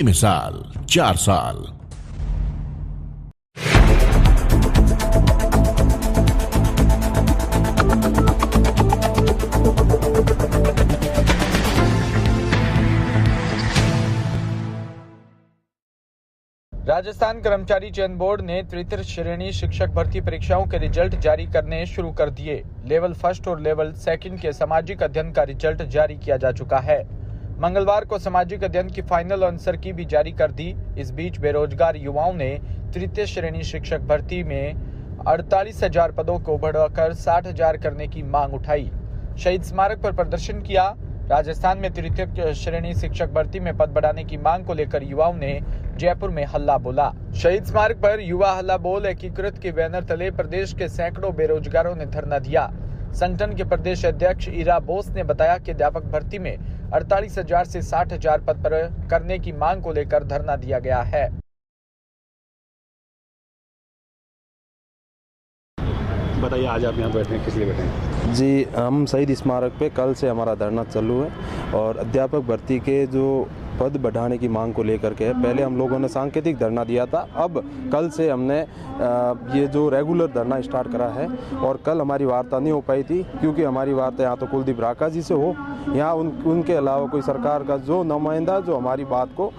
मिसाल 4 साल। राजस्थान कर्मचारी चयन बोर्ड ने तृतीय श्रेणी शिक्षक भर्ती परीक्षाओं के रिजल्ट जारी करने शुरू कर दिए। लेवल फर्स्ट और लेवल सेकंड के सामाजिक अध्ययन का रिजल्ट जारी किया जा चुका है। मंगलवार को सामाजिक अध्ययन की फाइनल आंसर की भी जारी कर दी। इस बीच बेरोजगार युवाओं ने तृतीय श्रेणी शिक्षक भर्ती में 48,000 पदों को बढ़ाकर 60,000 करने की मांग उठाई। शहीद स्मारक पर प्रदर्शन किया। राजस्थान में तृतीय श्रेणी शिक्षक भर्ती में पद बढ़ाने की मांग को लेकर युवाओं ने जयपुर में हल्ला बोला। शहीद स्मारक पर युवा हल्ला बोल एकीकृत के बैनर तले प्रदेश के सैकड़ों बेरोजगारों ने धरना दिया। संगठन के प्रदेश अध्यक्ष ईरा बोस ने बताया कि अध्यापक भर्ती में 48,000 से 60,000 पद पर करने की मांग को लेकर धरना दिया गया है। बताइए, आज आप यहाँ बैठे हैं, किस लिए बैठे हैं? जी, हम शहीद स्मारक पे कल से हमारा धरना चालू है और अध्यापक भर्ती के जो पद बढ़ाने की मांग को लेकर के पहले हम लोगों ने सांकेतिक धरना दिया था। अब कल से हमने ये जो रेगुलर धरना स्टार्ट करा है और कल हमारी वार्ता नहीं हो पाई थी क्योंकि हमारी वार्ता यहाँ तो कुलदीप राका जी से हो, यहाँ उनके अलावा कोई सरकार का जो नुमाइंदा जो हमारी बात को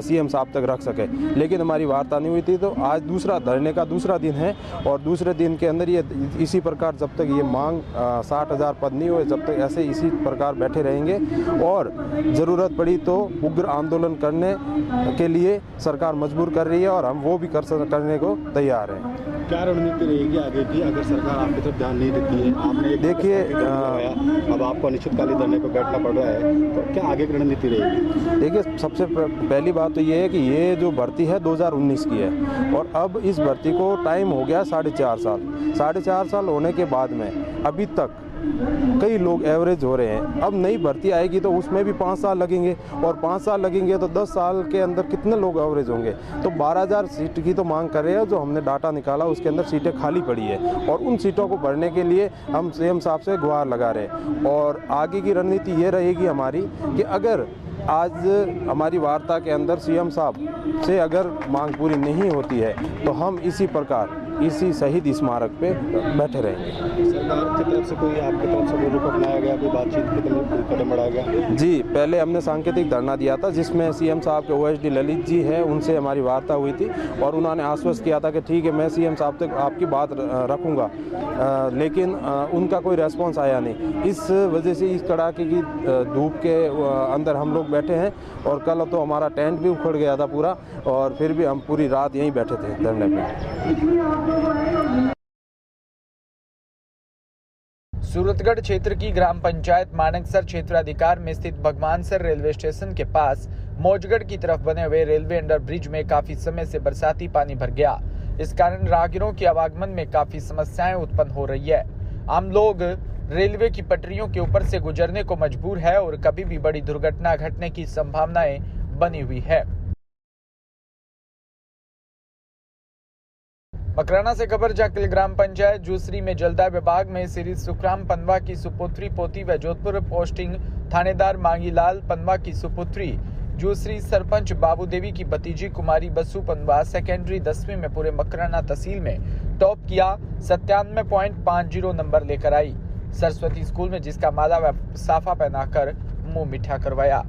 सीएम साहब तक रख सके, लेकिन हमारी वार्ता नहीं हुई थी। तो आज दूसरा धरने का दूसरा दिन है और दूसरे दिन के अंदर ये इसी प्रकार जब तक ये मांग 60,000 पद नहीं हुए जब तक ऐसे इसी प्रकार बैठे रहेंगे और ज़रूरत पड़ी तो उग्र आंदोलन करने के लिए सरकार मजबूर कर रही है और हम वो भी करने को तैयार हैं। क्या रणनीति रहेगी आगे की अगर सरकार आपकी तरफ ध्यान नहीं देती है? आपने देखिए, अब आपको अनिश्चितकालीन धरने पर बैठना पड़ रहा है, तो क्या आगे की रणनीति रहेगी? देखिए, सबसे पहली बात तो ये है कि ये जो भर्ती है 2019 की है और अब इस भर्ती को टाइम हो गया 4.5 साल। 4.5 साल होने के बाद में अभी तक कई लोग एवरेज हो रहे हैं। अब नई भर्ती आएगी तो उसमें भी 5 साल लगेंगे और 5 साल लगेंगे तो 10 साल के अंदर कितने लोग एवरेज होंगे? तो 12,000 सीट की तो मांग कर रहे हैं। जो हमने डाटा निकाला उसके अंदर सीटें खाली पड़ी है और उन सीटों को भरने के लिए हम सीएम साहब से गुहार लगा रहे हैं। और आगे की रणनीति ये रहेगी हमारी कि अगर आज हमारी वार्ता के अंदर सीएम साहब से अगर मांग पूरी नहीं होती है तो हम इसी प्रकार इसी शहीद स्मारक पे बैठे रहेंगे। सरकार की तरफ से कोई आपकी तरफ से कोई रुख अपनाया गया, कोई बातचीत की तरफ कदम बढ़ाया गया? जी, पहले हमने सांकेतिक धरना दिया था जिसमें सीएम साहब के ओएसडी ललित जी हैं, उनसे हमारी वार्ता हुई थी और उन्होंने आश्वस्त किया था कि ठीक है मैं सीएम साहब तक आपकी बात रखूँगा, लेकिन उनका कोई रेस्पॉन्स आया नहीं। इस वजह से इस कड़ाके की धूप के अंदर हम लोग बैठे हैं और कल तो हमारा टेंट भी उखड़ गया था पूरा और फिर भी हम पूरी रात यहीं बैठे थे धरने पे। सूरतगढ़ क्षेत्र की ग्राम पंचायत मानकसर क्षेत्राधिकार में स्थित भगवानसर रेलवे स्टेशन के पास मौजगढ़ की तरफ बने हुए रेलवे अंडर ब्रिज में काफी समय से बरसाती पानी भर गया। इस कारण राहगीरों के आवागमन में काफी समस्याएं उत्पन्न हो रही है। आम लोग रेलवे की पटरियों के ऊपर से गुजरने को मजबूर है और कभी भी बड़ी दुर्घटना घटने की संभावनाएं बनी हुई है। मकराना से खबर जाकिल ग्राम पंचायत जूसरी में जलदा विभाग में श्री सुखराम पनवा की सुपुत्री पोती व जोधपुर पोस्टिंग थानेदार मांगीलाल पनवा की सुपुत्री जूसरी सरपंच बाबू देवी की भतीजी कुमारी बसु पनवा सेकेंडरी 10वीं में पूरे मकराना तहसील में टॉप किया। 97.50 नंबर लेकर आई। सरस्वती स्कूल में जिसका माला व साफा पहनाकर मुंह मीठा करवाया।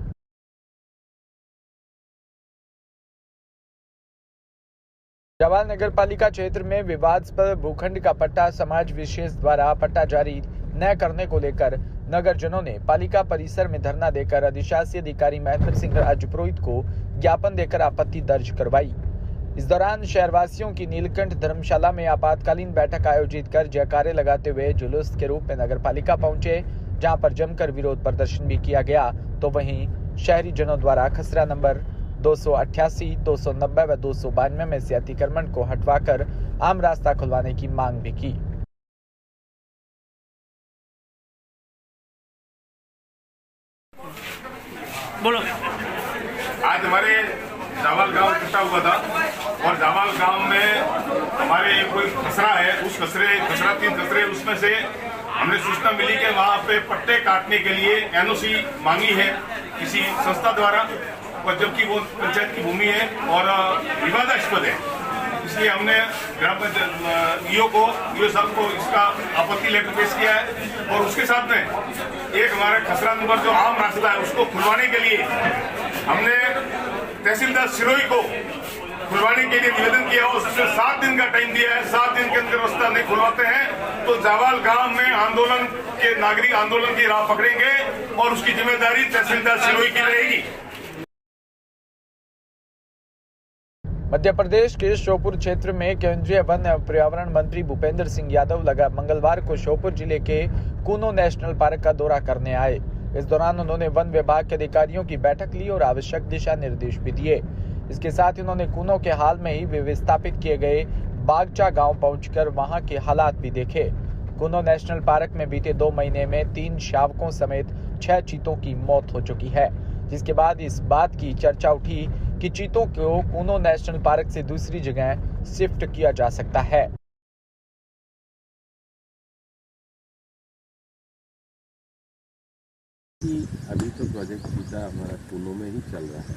जवाल नगर पालिका क्षेत्र में विवादास्पद भूखंड का पट्टा समाज विशेष द्वारा पट्टा जारी न करने को लेकर नगरजनों ने पालिका परिसर में धरना देकर अधिशासी अधिकारी महेंद्र सिंह राजपुरोहित को ज्ञापन देकर आपत्ति दर्ज करवाई। इस दौरान शहरवासियों की नीलकंठ धर्मशाला में आपातकालीन बैठक आयोजित कर जयकारे लगाते हुए जुलूस के रूप में नगर पालिका पहुंचे, जहां पर जमकर विरोध प्रदर्शन भी किया गया। तो वहीं शहरी जनों द्वारा खसरा नंबर 288, 290 व 292 में से अतिक्रमण को हटवाकर आम रास्ता खुलवाने की मांग भी की। बोलो। आज हमारे जावाल गांव इकट्ठा हुआ था और जावाल गांव में हमारे कोई खसरा है, उस खसरा 3 खसरे, उसमें से हमने सूचना मिली कि वहां पे पट्टे काटने के लिए एनओसी मांगी है किसी संस्था द्वारा पर जबकि वो पंचायत की भूमि है और विवादास्पद है, इसलिए हमने ग्राम पंचायत ईओ साहब को इसका आपत्ति लेटर पेश किया है। और उसके साथ में एक हमारा खसरा नंबर जो आम रास्ता है उसको खुलवाने के लिए हमने तहसीलदार सिरोही को खुलवाने के लिए निवेदन किया और उससे 7 दिन का टाइम दिया है। 7 दिन के अंदर रास्ता नहीं खुलवाते हैं तो जावाल गांव में आंदोलन के नागरिक आंदोलन की राह पकड़ेंगे और उसकी जिम्मेदारी तहसीलदार सिरोही की रहेगी। मध्य प्रदेश के श्योपुर क्षेत्र में केंद्रीय वन एवं पर्यावरण मंत्री भूपेंद्र सिंह यादव मंगलवार को श्योपुर जिले के कूनो नेशनल पार्क का दौरा करने आए। इस दौरान उन्होंने वन विभाग के अधिकारियों की बैठक ली और आवश्यक दिशा निर्देश भी दिए। इसके साथ ही उन्होंने कूनो के हाल में ही विस्थापित किए गए बागचा गांव पहुंचकर वहां के हालात भी देखे। कूनो नेशनल पार्क में बीते 2 महीने में 3 शावकों समेत 6 चीतों की मौत हो चुकी है, जिसके बाद इस बात की चर्चा उठी कि चीतों को कूनो नेशनल पार्क से दूसरी जगह शिफ्ट किया जा सकता है। अभी तो प्रोजेक्ट चीता हमारा कूनो में ही चल रहा है।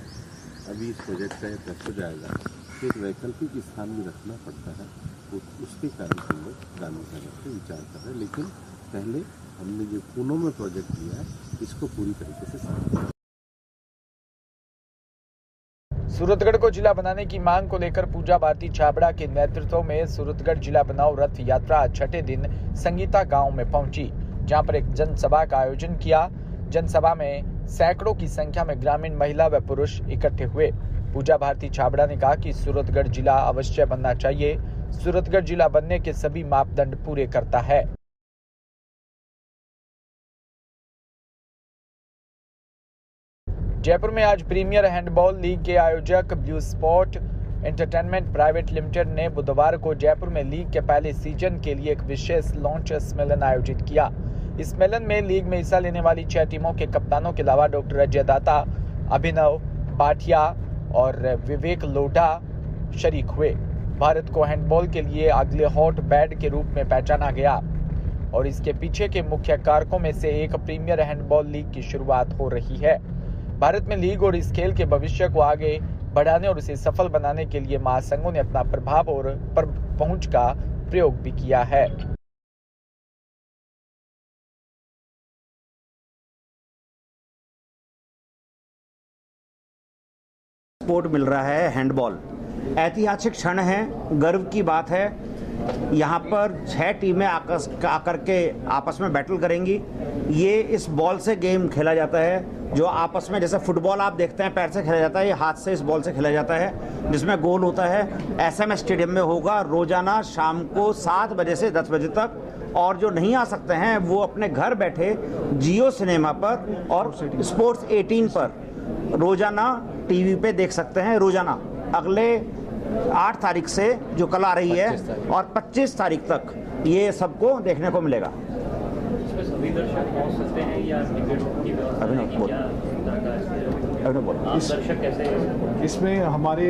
अभी इस प्रोजेक्ट का प्रश्न जाएगा कि एक वैकल्पिक स्थान भी रखना पड़ता है, तो उसके कारण हम लोग गांधी सागर पे विचार कर रहे हैं। लेकिन पहले हमने जो कूनो में प्रोजेक्ट लिया है इसको पूरी तरीके से समझना। सूरतगढ़ को जिला बनाने की मांग को लेकर पूजा भारती छाबड़ा के नेतृत्व में सूरतगढ़ जिला बनाओ रथ यात्रा 6ठे दिन संगीता गांव में पहुंची, जहां पर एक जनसभा का आयोजन किया। जनसभा में सैकड़ों की संख्या में ग्रामीण महिला व पुरुष इकट्ठे हुए। पूजा भारती छाबड़ा ने कहा कि सूरतगढ़ जिला अवश्य बनना चाहिए। सूरतगढ़ जिला बनने के सभी मापदंड पूरे करता है। जयपुर में आज प्रीमियर हैंडबॉल लीग के आयोजक blue spot entertainment private limited ने बुधवार को जयपुर में लीग के पहले सीजन के लिए एक विशेष लॉन्च सम्मेलन आयोजित किया। इस सम्मेलन में लीग में हिस्सा लेने वाली 6 टीमों के कप्तानों के अलावा डॉक्टर अजय दाता, अभिनव बाठिया और विवेक लोढ़ा शरीक हुए। भारत को हैंडबॉल के लिए अगले हॉट बैड के रूप में पहचाना गया और इसके पीछे के मुख्य कारकों में से एक प्रीमियर हैंडबॉल लीग की शुरुआत हो रही है। भारत में लीग और इस खेल के भविष्य को आगे बढ़ाने और इसे सफल बनाने के लिए महासंघों ने अपना प्रभाव और पहुंच का प्रयोग भी किया है। स्पोर्ट मिल रहा है हैंडबॉल, ऐतिहासिक क्षण है, गर्व की बात है। यहाँ पर 6 टीमें आकर के आपस में बैटल करेंगी। ये इस बॉल से गेम खेला जाता है जो आपस में, जैसे फुटबॉल आप देखते हैं पैर से खेला जाता है, ये हाथ से इस बॉल से खेला जाता है जिसमें गोल होता है। एसएमएस स्टेडियम में होगा रोजाना शाम को 7 बजे से 10 बजे तक। और जो नहीं आ सकते हैं वो अपने घर बैठे जियो सिनेमा पर और स्पोर्ट्स 18 पर रोजाना टीवी पे देख सकते हैं। रोजाना अगले 8 तारीख से जो कल आ रही है और 25 तारीख तक ये सबको देखने को मिलेगा। सभी दर्शक पहुंच सकते हैं या टिकट की दर्शक कैसे? इसमें हमारे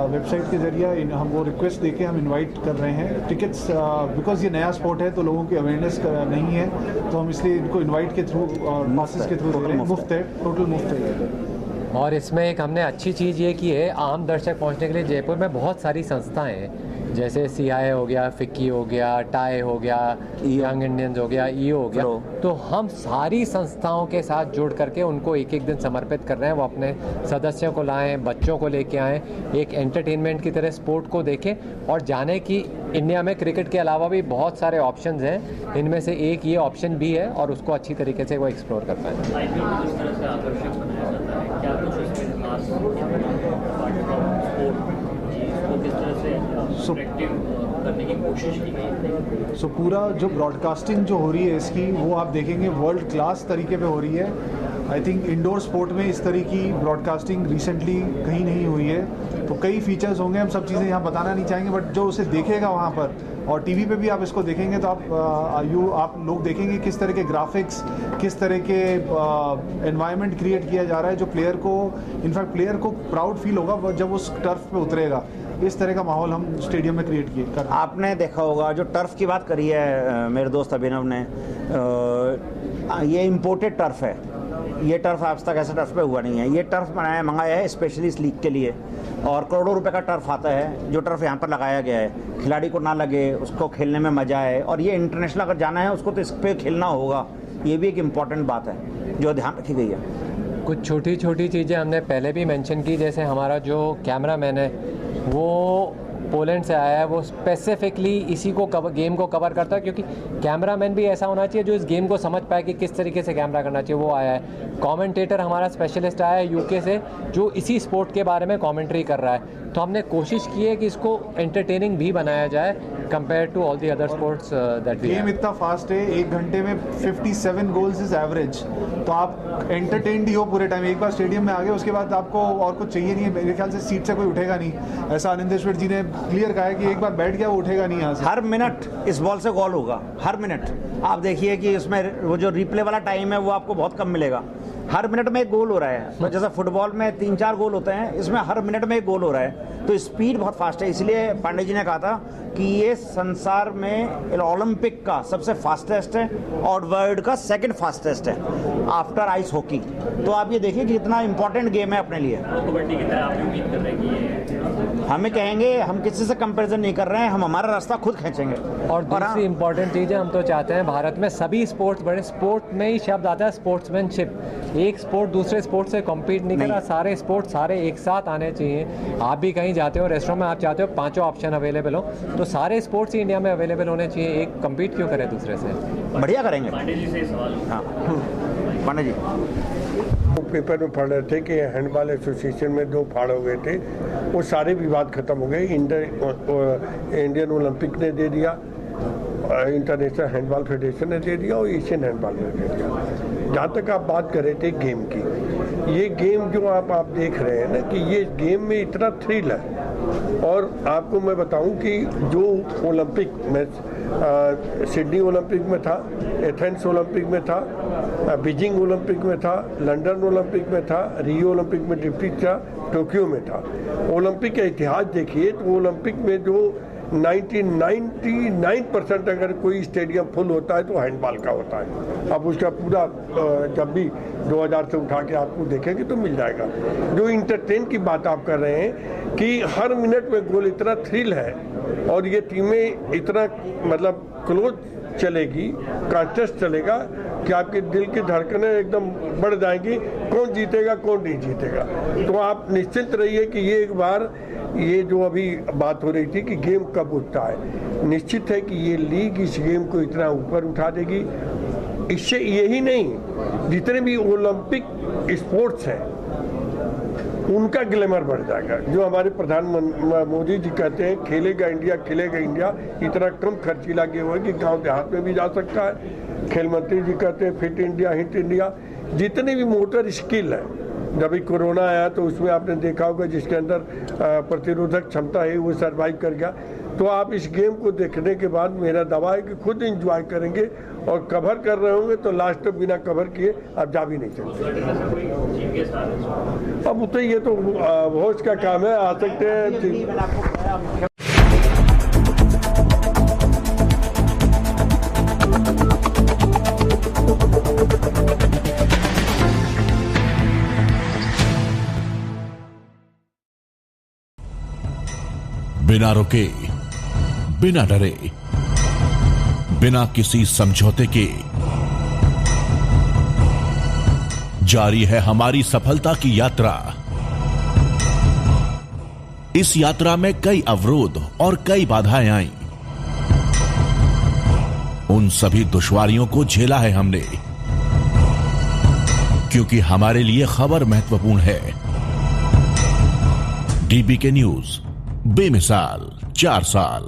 वेबसाइट के जरिए हम वो रिक्वेस्ट देके हम इनवाइट कर रहे हैं। टिकट्स बिकॉज ये नया स्पोर्ट है तो लोगों की अवेयरनेस नहीं है, तो हम इसलिए इनको इनवाइट के थ्रू और मासेस के थ्रू दे रहे हैं। मुफ्त है, टोटल मुफ्त है। और इसमें एक हमने अच्छी चीज़ ये की है, आम दर्शक पहुंचने के लिए जयपुर में बहुत सारी संस्थाएं हैं, जैसे CI हो गया, फिक्की हो गया, टाई हो गया, यंग इंडियंस हो गया, ईओ हो गया। तो हम सारी संस्थाओं के साथ जुड़ करके उनको एक दिन समर्पित कर रहे हैं। वो अपने सदस्यों को लाएं, बच्चों को लेके आएँ, एक एंटरटेनमेंट की तरह स्पोर्ट को देखें और जाने कि इंडिया में क्रिकेट के अलावा भी बहुत सारे ऑप्शंस हैं, इनमें से एक ये ऑप्शन भी है और उसको अच्छी तरीके से वो एक्सप्लोर कर पाएँ। करने की कोशिश की गई। सो पूरा जो ब्रॉडकास्टिंग जो हो रही है इसकी, वो आप देखेंगे वर्ल्ड क्लास तरीके पे हो रही है। आई थिंक इंडोर स्पोर्ट में इस तरह की ब्रॉडकास्टिंग रिसेंटली कहीं नहीं हुई है। तो कई फीचर्स होंगे, हम सब चीज़ें यहाँ बताना नहीं चाहेंगे, बट जो उसे देखेगा वहाँ पर और टीवी पे भी आप इसको देखेंगे तो आप लोग देखेंगे किस तरह के ग्राफिक्स, किस तरह के एनवायरनमेंट क्रिएट किया जा रहा है, जो प्लेयर को, इनफैक्ट प्लेयर को प्राउड फील होगा जब उस टर्फ पे उतरेगा। इस तरह का माहौल हम स्टेडियम में क्रिएट किए। आपने देखा होगा जो टर्फ की बात करी है मेरे दोस्त अभिनव ने, ये इम्पोर्टेड टर्फ है। ये टर्फ आज तक ऐसे टर्फ पे हुआ नहीं है। ये टर्फ मंगाया है स्पेशली इस लीग के लिए, और करोड़ों रुपए का टर्फ आता है जो टर्फ यहाँ पर लगाया गया है। खिलाड़ी को ना लगे, उसको खेलने में मजा आए, और ये इंटरनेशनल अगर जाना है उसको तो इस पर खेलना होगा। ये भी एक इम्पॉर्टेंट बात है जो ध्यान रखी गई है। कुछ छोटी छोटी चीज़ें हमने पहले भी मेंशन की, जैसे हमारा जो कैमरामैन है वो पोलैंड से आया है, वो स्पेसिफिकली इसी को गेम को कवर करता है, क्योंकि कैमरामैन भी ऐसा होना चाहिए जो इस गेम को समझ पाए कि किस तरीके से कैमरा करना चाहिए। वो आया है। कमेंटेटर हमारा स्पेशलिस्ट आया है यूके से, जो इसी स्पोर्ट के बारे में कमेंट्री कर रहा है। तो हमने कोशिश की है कि इसको एंटरटेनिंग भी बनाया जाए compare to all the other sports that we. Game इतना फास्ट है, 1 घंटे में 57 गोल्स इज एवरेज, तो आप एंटरटेन्ड ही हो पूरे टाइम। एक बार स्टेडियम में आ गए उसके बाद आपको और कुछ चाहिए नहीं है। मेरे ख्याल से सीट से कोई उठेगा नहीं, ऐसा आनंदेश्वर जी ने क्लियर कहा है कि एक बार बैठ गया वो उठेगा नहीं यहाँ से। हर मिनट इस बॉल से गोल होगा, हर मिनट। आप देखिए कि इसमें वो जो रिप्ले वाला टाइम है वो आपको बहुत कम मिलेगा। हर मिनट में एक गोल हो रहा है। तो जैसा फुटबॉल में 3-4 गोल होते हैं, इसमें हर मिनट में एक गोल हो रहा है। तो स्पीड बहुत फास्ट है। इसलिए पांडे जी ने कहा था कि ये संसार में ओलंपिक का सबसे फास्टेस्ट है और वर्ल्ड का सेकंड फास्टेस्ट है आफ्टर आइस हॉकी। तो आप ये देखिए कि इतना इंपॉर्टेंट गेम है अपने लिए। कबड्डी की तरह आप उम्मीद कर रहे हैं कि हमें कहेंगे हम किसी से कंपैरिजन नहीं कर रहे हैं, हम हमारा रास्ता खुद खींचेंगे। और दूसरी इंपॉर्टेंट चीज़ है, हम तो चाहते हैं भारत में सभी स्पोर्ट्स बड़े, स्पोर्ट में ही शब्द आता है स्पोर्ट्समैनशिप। एक स्पोर्ट दूसरे स्पोर्ट से कॉम्पीट नहीं कर रहा, सारे स्पोर्ट सारे एक साथ आने चाहिए। आप भी कहीं जाते हो रेस्टोरेंट में, आप चाहते हो 5 ऑप्शन अवेलेबल हो, तो सारे स्पोर्ट्स ही इंडिया में अवेलेबल होने चाहिए। एक कम्पीट क्यों करें दूसरे से? बढ़िया करेंगे। पांडे जी से सवाल। हाँ पांडे जी, वो पेपर में पढ़ रहे थे कि हैंडबॉल एसोसिएशन में 2 फाड़ हो गए थे, वो सारे विवाद खत्म हो गए। इंडियन ओलंपिक ने दे दिया, इंटरनेशनल हैंडबॉल फेडरेशन ने दे दिया और एशियन हैंडबॉल ने दे दिया। जहाँ तक आप बात कर रहे थे गेम की, ये गेम जो आप देख रहे हैं ना कि ये गेम में इतना थ्रिल है। और आपको मैं बताऊं कि जो ओलंपिक में सिडनी ओलंपिक में था, एथेंस ओलंपिक में था, बीजिंग ओलंपिक में था, लंदन ओलंपिक में था, रियो ओलंपिक में रिपीट था, टोक्यो में था। ओलंपिक का इतिहास देखिए तो ओलंपिक में जो 99% अगर कोई स्टेडियम फुल होता है तो हैंडबॉल का होता है। अब उसका पूरा जब भी 2000 से उठा के आपको देखेंगे तो मिल जाएगा। जो इंटरटेन की बात आप कर रहे हैं कि हर मिनट में गोल, इतना थ्रिल है और ये टीमें इतना मतलब क्लोज चलेगी, कॉन्टेस्ट चलेगा कि आपके दिल की धड़कनें एकदम बढ़ जाएंगी, कौन जीतेगा कौन नहीं जीतेगा। तो आप निश्चिंत रहिए कि ये एक बार ये जो अभी बात हो रही थी कि गेम कब उठता है, निश्चित है कि ये लीग इस गेम को इतना ऊपर उठा देगी। इससे यही नहीं, जितने भी ओलंपिक स्पोर्ट्स हैं उनका ग्लैमर बढ़ जाएगा। जो हमारे प्रधानमंत्री मोदी जी कहते हैं खेलेगा इंडिया, खेलेगा इंडिया, इतना कम खर्चीला गेम है कि गांव देहात में भी जा सकता है। खेल मंत्री जी कहते हैं फिट इंडिया, हिट इंडिया। जितने भी मोटर स्किल है, जब भी कोरोना आया तो उसमें आपने देखा होगा जिसके अंदर प्रतिरोधक क्षमता है वो सर्वाइव कर गया। तो आप इस गेम को देखने के बाद मेरा दावा है कि खुद एंजॉय करेंगे और कवर कर रहे होंगे तो लास्ट तक बिना कवर किए आप जा भी नहीं सकते। अब तो ये तो होस्ट का काम है, आ सकते हैं। बिना रुके, बिना डरे, बिना किसी समझौते के जारी है हमारी सफलता की यात्रा। इस यात्रा में कई अवरोध और कई बाधाएं आईं। उन सभी दुश्वारियों को झेला है हमने, क्योंकि हमारे लिए खबर महत्वपूर्ण है। डीबीके न्यूज, बेमिसाल 4 साल।